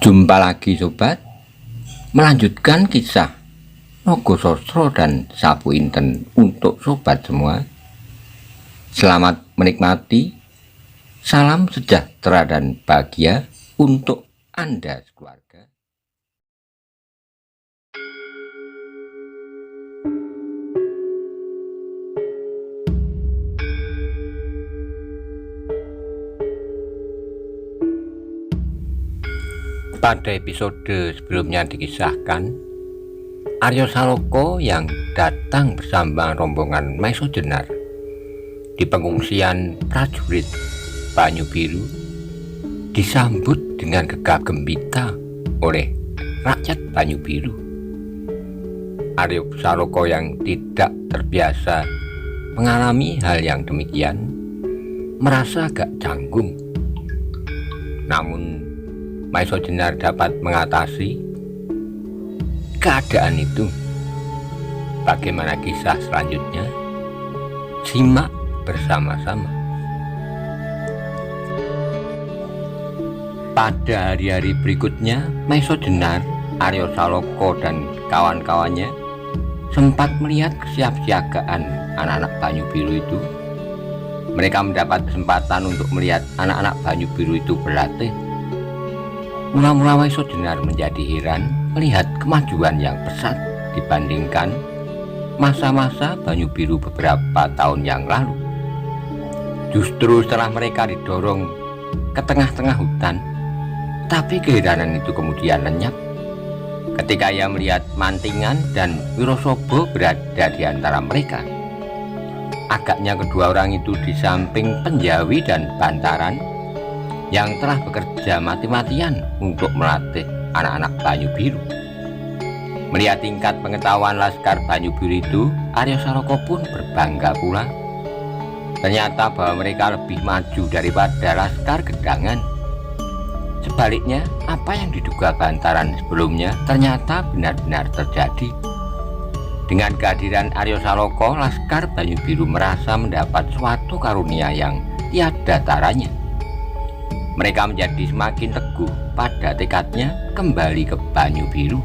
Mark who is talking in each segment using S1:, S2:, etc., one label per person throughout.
S1: Jumpa lagi sobat, melanjutkan kisah Nogosostro dan Sapu Inten untuk sobat semua. Selamat menikmati, salam sejahtera dan bahagia untuk Anda sekeluarga. Pada episode sebelumnya dikisahkan Aryo Saloko yang datang bersama rombongan Maiso Jenar di pengungsian prajurit Banyu Biru disambut dengan gegap gempita oleh rakyat Banyu Biru. Aryo Saloko yang tidak terbiasa mengalami hal yang demikian merasa agak canggung. Namun Maiso Jenar dapat mengatasi keadaan itu. Bagaimana kisah selanjutnya? Simak bersama-sama. Pada hari-hari berikutnya, Maiso Jenar, Aryo Saloko dan kawan-kawannya sempat melihat kesiapsiagaan anak-anak Banyu Biru itu. Mereka mendapat kesempatan untuk melihat anak-anak Banyu Biru itu berlatih. Mula-mula Maiso Jenar menjadi heran melihat kemajuan yang pesat dibandingkan masa-masa Banyu Biru beberapa tahun yang lalu. Justru setelah mereka didorong ke tengah-tengah hutan, tapi keheranan itu kemudian lenyap ketika ia melihat Mantingan dan Wirosobo berada di antara mereka. Agaknya kedua orang itu di samping Penjawi dan Bantaran yang telah bekerja mati-matian untuk melatih anak-anak Banyu Biru. Melihat tingkat pengetahuan Laskar Banyu Biru itu, Aryo Saloko pun berbangga pula. Ternyata bahwa mereka lebih maju daripada Laskar Gedangan. Sebaliknya, apa yang diduga Bantaran sebelumnya ternyata benar-benar terjadi. Dengan kehadiran Aryo Saloko, Laskar Banyu Biru merasa mendapat suatu karunia yang tiada taranya. Mereka menjadi semakin teguh pada tekadnya kembali ke Banyu Biru.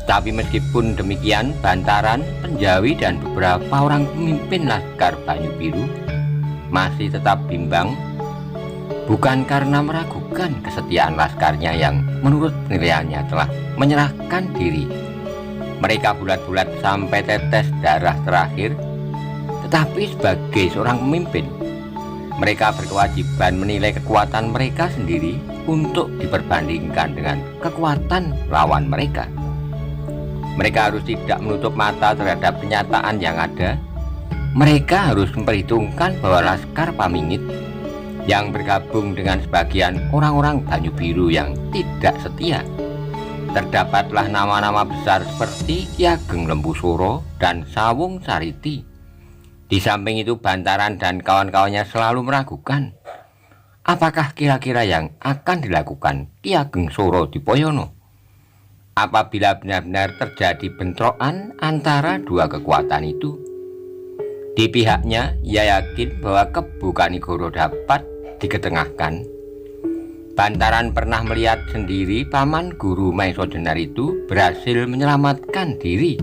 S1: Tapi meskipun demikian, Bantaran, Penjawi dan beberapa orang pemimpin Laskar Banyu Biru masih tetap bimbang, bukan karena meragukan kesetiaan laskarnya yang menurut penilaiannya telah menyerahkan diri mereka bulat-bulat sampai tetes darah terakhir, tetapi sebagai seorang pemimpin mereka berkewajiban menilai kekuatan mereka sendiri untuk diperbandingkan dengan kekuatan lawan mereka. Mereka harus tidak menutup mata terhadap kenyataan yang ada. Mereka harus memperhitungkan bahwa Laskar Pamingit yang bergabung dengan sebagian orang-orang Banyu Biru yang tidak setia. Terdapatlah nama-nama besar seperti Ki Ageng Lembusuro dan Sawung Sariti. Di samping itu, Bantaran dan kawan-kawannya selalu meragukan apakah kira-kira yang akan dilakukan Ki Ageng Suro Dipoyono apabila benar-benar terjadi bentrokan antara dua kekuatan itu. Di pihaknya, ia yakin bahwa Kebu Kanigoro dapat diketengahkan. Bantaran pernah melihat sendiri paman guru Maiso Jenar itu berhasil menyelamatkan diri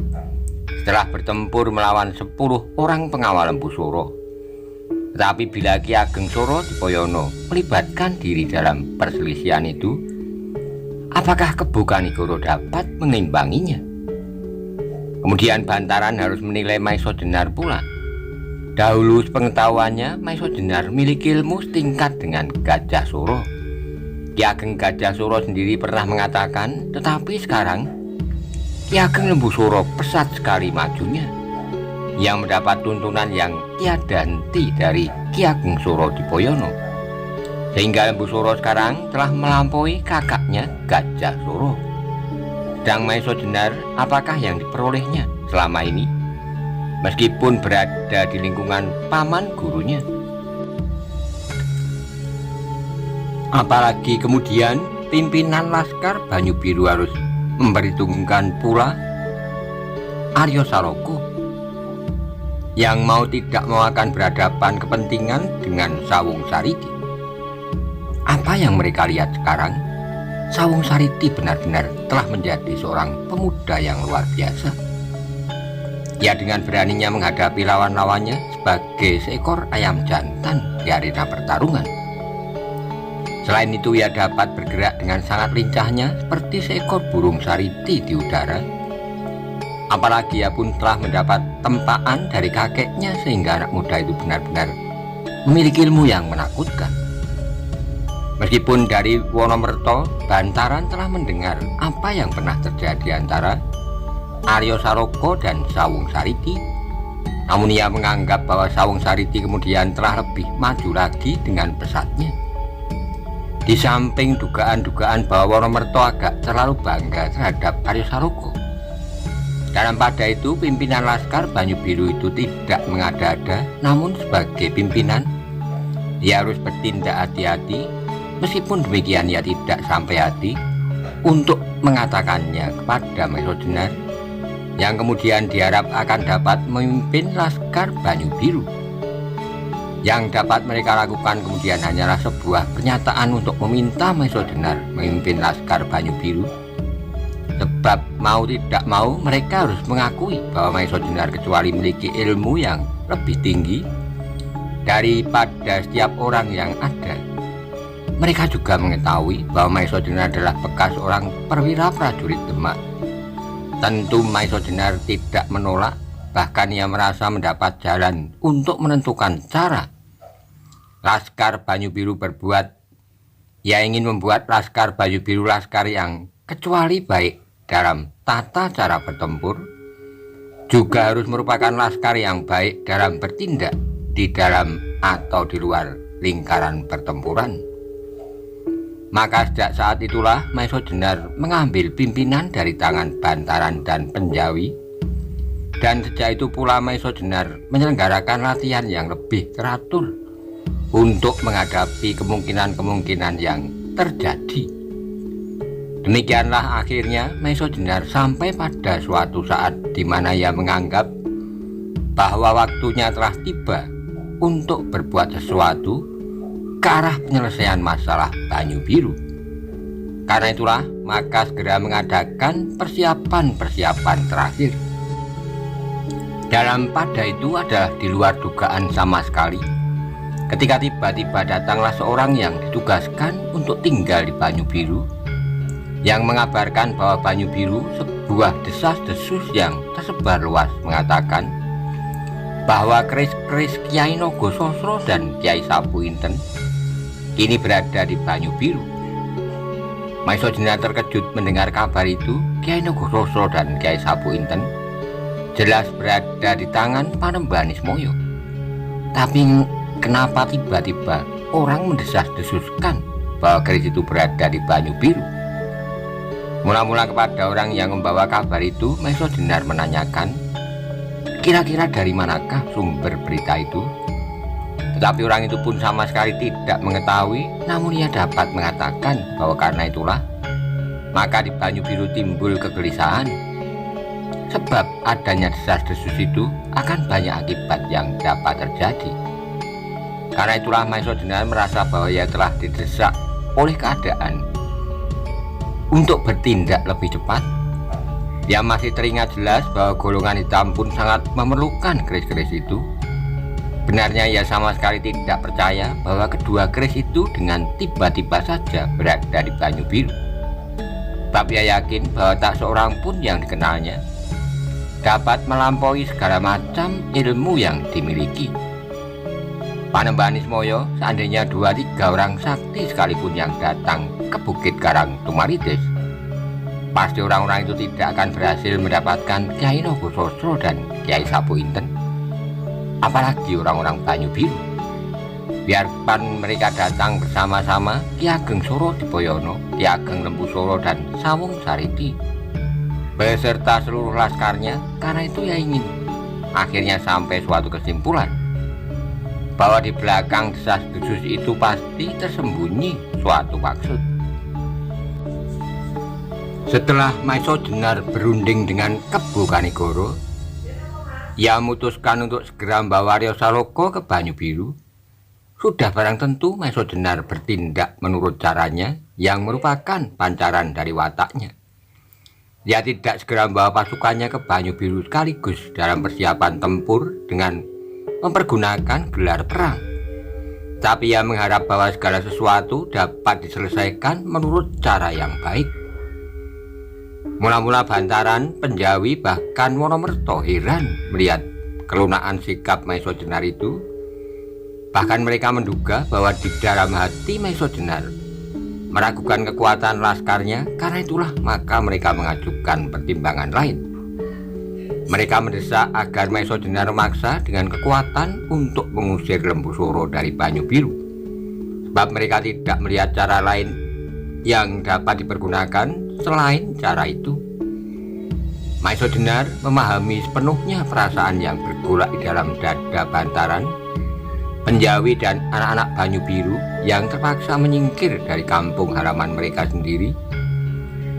S1: setelah bertempur melawan 10 orang pengawal Empu Suro. Tetapi bila Ki Ageng Suro Dipoyono melibatkan diri dalam perselisihan itu, apakah Kebu Kanigoro dapat mengimbanginya? Kemudian Bantaran harus menilai Maiso Jenar pula. Dahulu sepengetahuannya, Maiso Jenar memiliki ilmu setingkat dengan Gajah Suro. Ki Ageng Gajah Suro sendiri pernah mengatakan, tetapi sekarang Ki Ageng Lembusuro pesat sekali majunya, yang mendapat tuntunan yang tiada henti dari Ki Ageng Suro Dipoyono, sehingga Lembusuro sekarang telah melampaui kakaknya Gajah Suro. Sedang Maiso Jenar, apakah yang diperolehnya selama ini meskipun berada di lingkungan paman gurunya? Apalagi kemudian pimpinan Laskar Banyu Biru harus memperhitungkan pula Aryo Saloko yang mau tidak mau akan berhadapan kepentingan dengan Sawung Sariti. Apa yang mereka lihat sekarang? Sawung Sariti benar-benar telah menjadi seorang pemuda yang luar biasa. Ia dengan beraninya menghadapi lawan-lawannya sebagai seekor ayam jantan di arena pertarungan. Selain itu, ia dapat bergerak dengan sangat lincahnya seperti seekor burung sariti di udara. Apalagi ia pun telah mendapat tempaan dari kakeknya sehingga anak muda itu benar-benar memiliki ilmu yang menakutkan. Meskipun dari Wonomerto, Bantaran telah mendengar apa yang pernah terjadi antara Arya Saloka dan Sawung Sariti, namun ia menganggap bahwa Sawung Sariti kemudian telah lebih maju lagi dengan pesatnya. Di samping dugaan-dugaan bahwa Wonomerto agak terlalu bangga terhadap Arya Saloka, dalam pada itu pimpinan Laskar Banyu Biru itu tidak mengada-ada, namun sebagai pimpinan ia harus bertindak hati-hati. Meskipun demikian, ia tidak sampai hati untuk mengatakannya kepada Maiso Jenar, yang kemudian diharap akan dapat memimpin Laskar Banyu Biru. Yang dapat mereka lakukan kemudian hanyalah sebuah pernyataan untuk meminta Maiso Jenar memimpin Laskar Banyu Biru. Sebab mau tidak mau mereka harus mengakui bahwa Maiso Jenar kecuali memiliki ilmu yang lebih tinggi daripada setiap orang yang ada, mereka juga mengetahui bahwa Maiso Jenar adalah bekas seorang perwira prajurit Demak. Tentu Maiso Jenar tidak menolak, bahkan ia merasa mendapat jalan untuk menentukan cara Laskar Banyu Biru berbuat. Ia ingin membuat Laskar Banyu Biru laskar yang kecuali baik dalam tata cara bertempur, juga harus merupakan laskar yang baik dalam bertindak di dalam atau di luar lingkaran pertempuran. Maka sejak saat itulah Maiso Jenar mengambil pimpinan dari tangan Bantaran dan Penjawi, dan sejak itu pula Maiso Jenar menyelenggarakan latihan yang lebih teratur untuk menghadapi kemungkinan-kemungkinan yang terjadi. Demikianlah akhirnya Maiso Jenar sampai pada suatu saat di mana ia menganggap bahwa waktunya telah tiba untuk berbuat sesuatu ke arah penyelesaian masalah Banyu Biru. Karena itulah maka segera mengadakan persiapan-persiapan terakhir. Dalam pada itu adalah di luar dugaan sama sekali, ketika tiba-tiba datanglah seorang yang ditugaskan untuk tinggal di Banyu Biru, yang mengabarkan bahwa Banyu Biru sebuah desas-desus yang tersebar luas mengatakan bahwa keris-keris Kiai Nogososro dan Kiai Sapu Inten kini berada di Banyu Biru. Maiso Jenar terkejut mendengar kabar itu. Kiai Nogososro dan Kiai Sapu Inten jelas berada di tangan Panembahan Ismoyo. Tapi kenapa tiba-tiba orang mendesas-desuskan bahwa keris itu berada di Banyu Biru? Mula-mula kepada orang yang membawa kabar itu, Maiso Jenar menanyakan, kira-kira dari manakah sumber berita itu? Tetapi orang itu pun sama sekali tidak mengetahui, namun ia dapat mengatakan bahwa karena itulah maka di Banyu Biru timbul kegelisahan, sebab adanya desas-desus itu akan banyak akibat yang dapat terjadi. Karena itulah Maiso Jenar merasa bahwa ia telah didesak oleh keadaan untuk bertindak lebih cepat. Dia masih teringat jelas bahwa golongan hitam pun sangat memerlukan keris-keris itu. Benarnya ia sama sekali tidak percaya bahwa kedua keris itu dengan tiba-tiba saja berada di Banyu Biru. Tapi ia yakin bahwa tak seorang pun yang dikenalnya dapat melampaui segala macam ilmu yang dimiliki. Panembahan Ismoyo, seandainya 2-3 orang sakti sekalipun yang datang ke Bukit Karang Tumaritis, pasti orang-orang itu tidak akan berhasil mendapatkan Kiai Nogososro dan Kiai Sapu Inten. Apalagi orang-orang Banyu Biru. Biarpun mereka datang bersama-sama, Ki Ageng Soro Dipoyono, Ki Ageng Lembu Soro dan Sawung Sariti beserta seluruh laskarnya. Karena itu ia ingin akhirnya sampai suatu kesimpulan bahwa di belakang desas-desus itu pasti tersembunyi suatu maksud. Setelah Maiso Jenar berunding dengan Kebo Kanigoro, ia memutuskan untuk segera membawa Arya Saloka ke Banyu Biru Sudah barang tentu Maisodenar bertindak menurut caranya yang merupakan pancaran dari wataknya. Dia tidak segera membawa pasukannya ke Banyu Biru sekaligus dalam persiapan tempur dengan mempergunakan gelar perang. Tapi ia mengharap bahwa segala sesuatu dapat diselesaikan menurut cara yang baik. Mula-mula Bantaran, Penjawi, bahkan Wonomerto heran melihat kelunaan sikap Maisodenar itu. Bahkan mereka menduga bahwa di dalam hati Maisodenar meragukan kekuatan laskarnya. Karena itulah maka mereka mengajukan pertimbangan lain. Mereka mendesak agar Maisodenar memaksa dengan kekuatan untuk mengusir Lembu Soro dari Banyu Biru, sebab mereka tidak melihat cara lain yang dapat dipergunakan selain cara itu. Maisodenar memahami sepenuhnya perasaan yang bergolak di dalam dada Bantaran, Penjawi, dan anak-anak Banyu Biru yang terpaksa menyingkir dari kampung halaman mereka sendiri.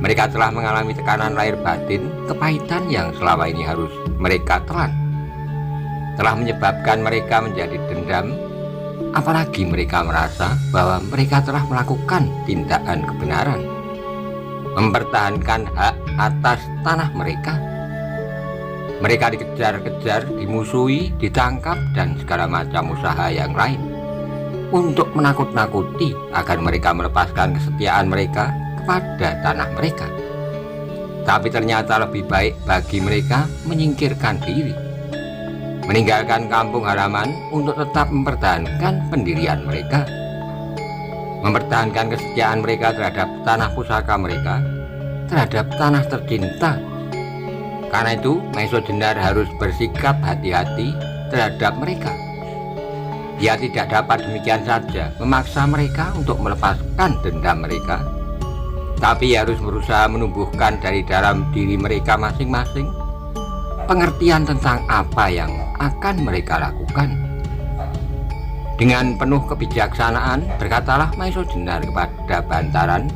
S1: Mereka telah mengalami tekanan lahir batin, kepahitan yang selama ini harus mereka telan telah menyebabkan mereka menjadi dendam. Apalagi mereka merasa bahwa mereka telah melakukan tindakan kebenaran, mempertahankan hak atas tanah mereka. Mereka dikejar-kejar, dimusuhi, ditangkap, dan segala macam usaha yang lain untuk menakut-nakuti agar mereka melepaskan kesetiaan mereka kepada tanah mereka. Tapi ternyata lebih baik bagi mereka menyingkirkan diri, meninggalkan kampung halaman untuk tetap mempertahankan pendirian mereka, mempertahankan kesetiaan mereka terhadap tanah pusaka mereka, terhadap tanah tercinta. Karena itu Maisodenar harus bersikap hati-hati terhadap mereka. Dia tidak dapat demikian saja memaksa mereka untuk melepaskan dendam mereka, tapi harus berusaha menumbuhkan dari dalam diri mereka masing-masing pengertian tentang apa yang akan mereka lakukan. Dengan penuh kebijaksanaan berkatalah Maisodenar kepada Bantaran,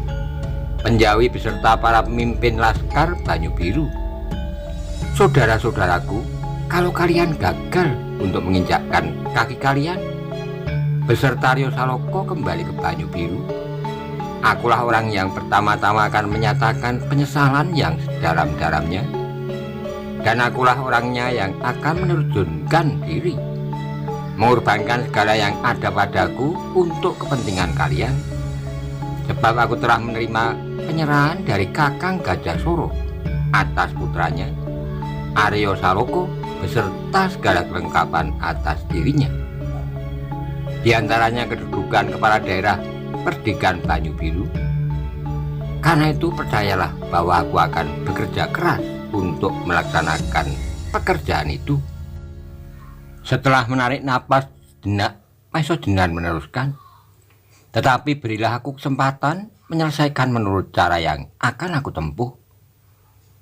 S1: Penjawi beserta para pemimpin laskar Banyu Biru, "Saudara-saudaraku, kalau kalian gagal untuk menginjakkan kaki kalian beserta Aryo Saloka kembali ke Banyu Biru, akulah orang yang pertama-tama akan menyatakan penyesalan yang sedalam-dalamnya, dan akulah orangnya yang akan menerjunkan diri, mengorbankan segala yang ada padaku untuk kepentingan kalian, sebab aku telah menerima penyerahan dari Kakang Gajah Soro atas putranya Aryo Saloka beserta segala kelengkapan atas dirinya, di antaranya kedudukan kepala daerah Perdikan Banyu Biru. Karena itu percayalah bahwa aku akan bekerja keras untuk melaksanakan pekerjaan itu." Setelah menarik napas sejenak, Maisodenar meneruskan, "Tetapi berilah aku kesempatan menyelesaikan menurut cara yang akan aku tempuh.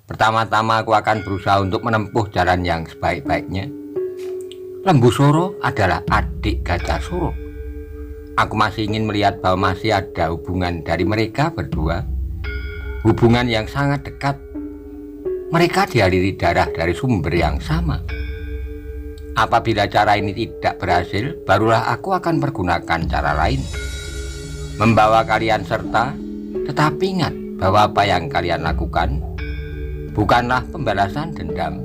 S1: Pertama-tama aku akan berusaha untuk menempuh jalan yang sebaik-baiknya. Lembu Soro adalah adik Gajah Soro. Aku masih ingin melihat bahwa masih ada hubungan dari mereka berdua, hubungan yang sangat dekat. Mereka dialiri darah dari sumber yang sama. Apabila cara ini tidak berhasil, barulah aku akan pergunakan cara lain, membawa kalian serta. Tetapi ingat bahwa apa yang kalian lakukan bukanlah pembalasan dendam.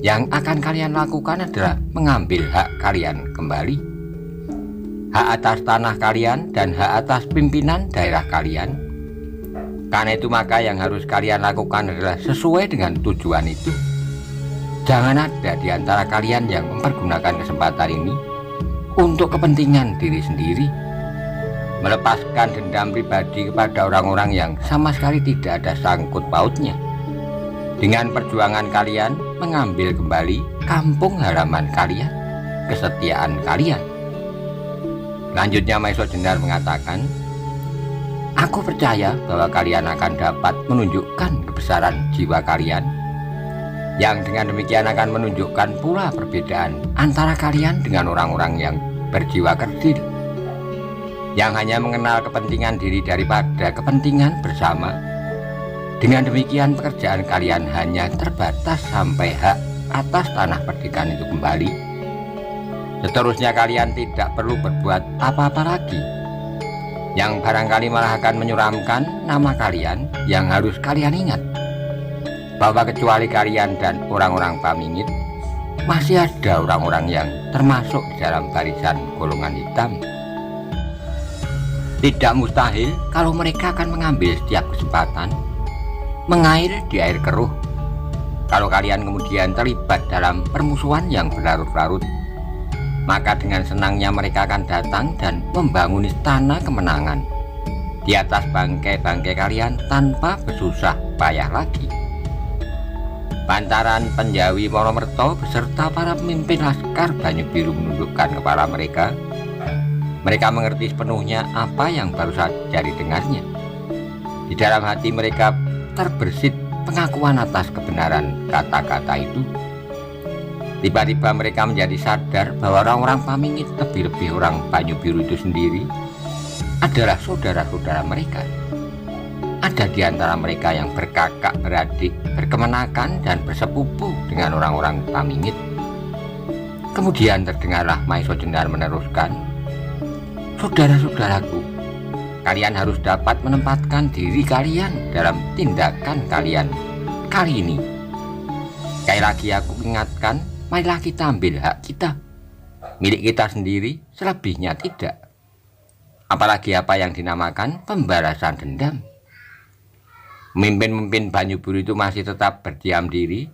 S1: Yang akan kalian lakukan adalah mengambil hak kalian kembali, hak atas tanah kalian dan hak atas pimpinan daerah kalian. Karena itu maka yang harus kalian lakukan adalah sesuai dengan tujuan itu. Jangan ada di antara kalian yang mempergunakan kesempatan ini untuk kepentingan diri sendiri, melepaskan dendam pribadi kepada orang-orang yang sama sekali tidak ada sangkut pautnya dengan perjuangan kalian mengambil kembali kampung halaman kalian, kesetiaan kalian. Lanjutnya Maisodenar mengatakan, "Aku percaya bahwa kalian akan dapat menunjukkan kebesaran jiwa kalian, yang dengan demikian akan menunjukkan pula perbedaan antara kalian dengan orang-orang yang berjiwa kerdil, yang hanya mengenal kepentingan diri daripada kepentingan bersama. Dengan demikian pekerjaan kalian hanya terbatas sampai hak atas tanah Perdikan itu kembali. Seterusnya kalian tidak perlu berbuat apa-apa lagi, yang barangkali malah akan menyuramkan nama kalian. Yang harus kalian ingat, bahwa kecuali kalian dan orang-orang pamingit, masih ada orang-orang yang termasuk di dalam barisan golongan hitam. Tidak mustahil kalau mereka akan mengambil setiap kesempatan mengair di air keruh. Kalau kalian kemudian terlibat dalam permusuhan yang berlarut-larut, maka dengan senangnya mereka akan datang dan membangun istana kemenangan di atas bangkai-bangkai kalian tanpa bersusah payah lagi. Bantaran Penjawi Monomerto beserta para pemimpin laskar Banyu Biru menundukkan kepala mereka. Mereka mengerti sepenuhnya apa yang baru saja didengarnya. Di dalam hati mereka terbersit pengakuan atas kebenaran kata-kata itu. Tiba-tiba mereka menjadi sadar bahwa orang-orang pamingit, lebih-lebih orang Banyu Biru itu sendiri, adalah saudara-saudara mereka. Ada di antara mereka yang berkakak beradik, berkemenakan dan bersepupu dengan orang-orang pamingit. Kemudian terdengarlah Maiso Jenar meneruskan, "Saudara-saudaraku, kalian harus dapat menempatkan diri kalian dalam tindakan kalian kali ini. Sekali lagi aku ingatkan, marilah kita ambil hak kita, milik kita sendiri, selebihnya tidak. Apalagi apa yang dinamakan pembalasan dendam." Pemimpin-pemimpin Banyu Biru itu masih tetap berdiam diri,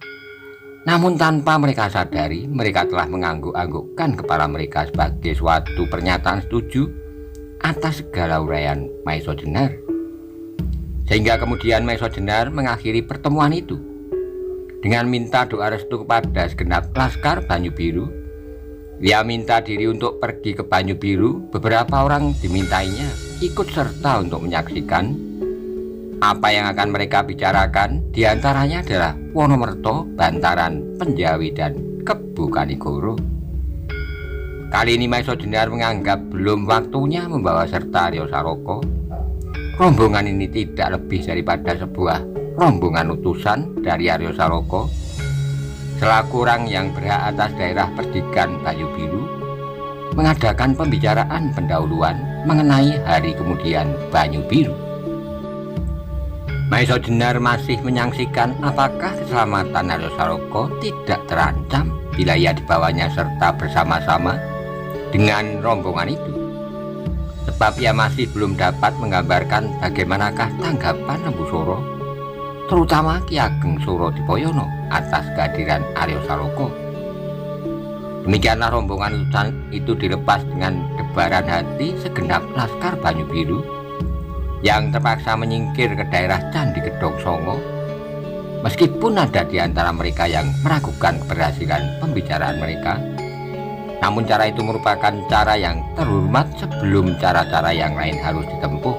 S1: namun tanpa mereka sadari, mereka telah mengangguk-anggukkan kepala mereka sebagai suatu pernyataan setuju atas segala uraian Maiso Jenar. Sehingga kemudian Maiso Jenar mengakhiri pertemuan itu dengan minta doa restu kepada segenap laskar Banyu Biru. Dia minta diri untuk pergi ke Banyu Biru. Beberapa orang dimintainya ikut serta untuk menyaksikan apa yang akan mereka bicarakan. Di antaranya adalah Wonomerto, Bantaran Penjawi, dan Kebu Kanigoro. Kali ini Maiso Jenar menganggap belum waktunya membawa serta Aryo Saloko. Rombongan ini tidak lebih daripada sebuah rombongan utusan dari Aryo Saloko selaku orang yang berhak atas daerah perdikan Banyu Biru, mengadakan pembicaraan pendahuluan mengenai hari kemudian Banyu Biru. Maiso Jenar masih menyaksikan apakah keselamatan Aryo Saloko tidak terancam bila ia dibawanya serta bersama-sama dengan rombongan itu. Sebab ia masih belum dapat menggambarkan bagaimanakah tanggapan Lembu Suro, terutama Ki Ageng Suro Dipoyono atas kehadiran Aryo Saloko. Demikianlah rombongan utusan itu dilepas dengan debaran hati segenap laskar Banyu Biru yang terpaksa menyingkir ke daerah Candi Gedong Songo. Meskipun ada di antara mereka yang meragukan keberhasilan pembicaraan mereka, namun cara itu merupakan cara yang terhormat sebelum cara-cara yang lain harus ditempuh.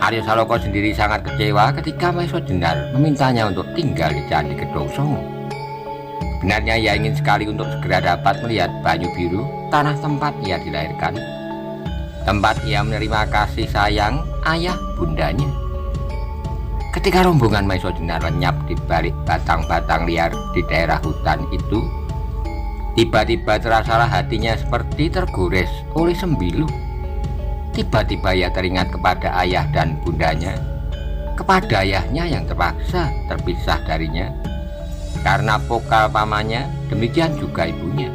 S1: Aryo Saloko sendiri sangat kecewa ketika Maiso Jenar memintanya untuk tinggal di Candi Gedong Songo. Benarnya ia ingin sekali untuk segera dapat melihat Banyu Biru, tanah tempat ia dilahirkan, tempat ia menerima kasih sayang ayah bundanya. Ketika rombongan Maiso Jenar lenyap di balik batang-batang liar di daerah hutan itu, tiba-tiba terasalah hatinya seperti tergores oleh sembilu. Tiba-tiba ia teringat kepada ayah dan bundanya, kepada ayahnya yang terpaksa terpisah darinya karena pokal pamannya, demikian juga ibunya.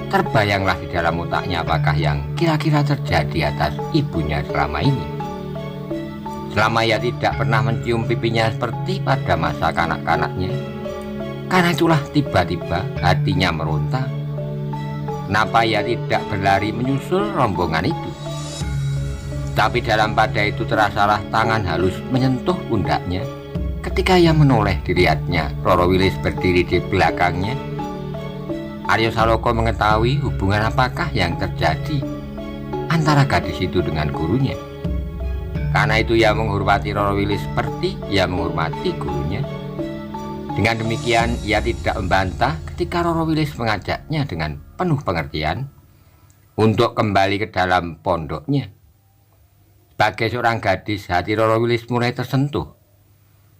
S1: Terbayanglah di dalam otaknya apakah yang kira-kira terjadi atas ibunya selama ini. Selama ia tidak pernah mencium pipinya seperti pada masa kanak-kanaknya. Karena itulah tiba-tiba hatinya meronta. Kenapa ia tidak berlari menyusul rombongan itu? Tapi dalam pada itu terasalah tangan halus menyentuh pundaknya. Ketika ia menoleh dilihatnya Roro Wilis berdiri di belakangnya. Aryo Saloko mengetahui hubungan apakah yang terjadi antara gadis itu dengan gurunya. Karena itu ia menghormati Roro Wilis seperti ia menghormati gurunya. Dengan demikian ia tidak membantah ketika Roro Wilis mengajaknya dengan penuh pengertian untuk kembali ke dalam pondoknya. Sebagai seorang gadis, hati Roro Wilis mulai tersentuh.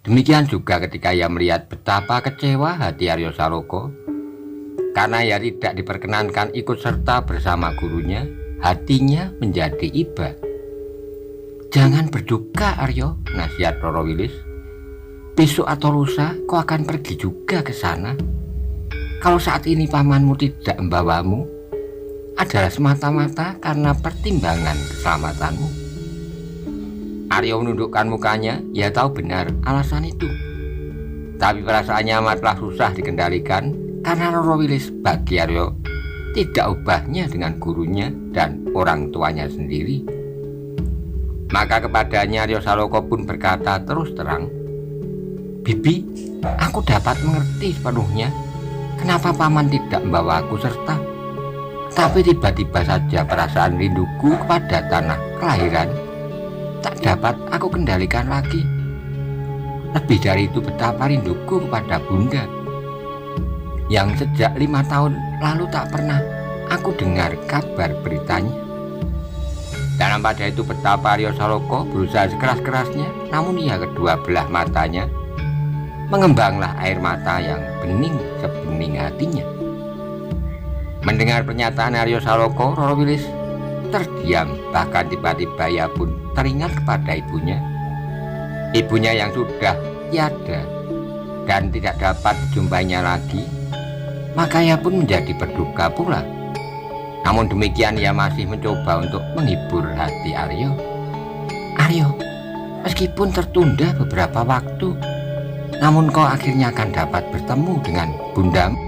S1: Demikian juga ketika ia melihat betapa kecewa hati Aryo Saloko Karena ia tidak diperkenankan ikut serta bersama gurunya, hatinya menjadi iba. "Jangan berduka, Aryo," nasihat Roro Wilis. "Besok atau lusa kau akan pergi juga ke sana. Kalau saat ini pamanmu tidak membawamu, adalah semata-mata karena pertimbangan keselamatanmu." Aryo menundukkan mukanya. Ia tahu benar alasan itu, tapi perasaannya amatlah susah dikendalikan karena Roro Wilis bagi Aryo tidak ubahnya dengan gurunya dan orang tuanya sendiri. Maka kepadanya Aryo Saloka pun berkata terus terang, "Bibi, aku dapat mengerti sepenuhnya kenapa paman tidak membawa aku serta. Tapi tiba-tiba saja perasaan rinduku kepada tanah kelahiran tak dapat aku kendalikan lagi. Lebih dari itu betapa rinduku kepada Bunda yang sejak 5 tahun lalu tak pernah aku dengar kabar beritanya." Dan pada itu betapa Aryo Saloka berusaha sekeras-kerasnya, namun ia kedua belah matanya mengembanglah air mata yang bening sebening hatinya. Mendengar pernyataan Aryo Saloka, Roro Wilis terdiam, bahkan tiba-tiba ia pun teringat kepada ibunya. Ibunya yang sudah tiada dan tidak dapat dijumpainya lagi, maka ia pun menjadi berduka pula. Namun demikian ia masih mencoba untuk menghibur hati Aryo. "Aryo, meskipun tertunda beberapa waktu, namun kau akhirnya akan dapat bertemu dengan bundamu.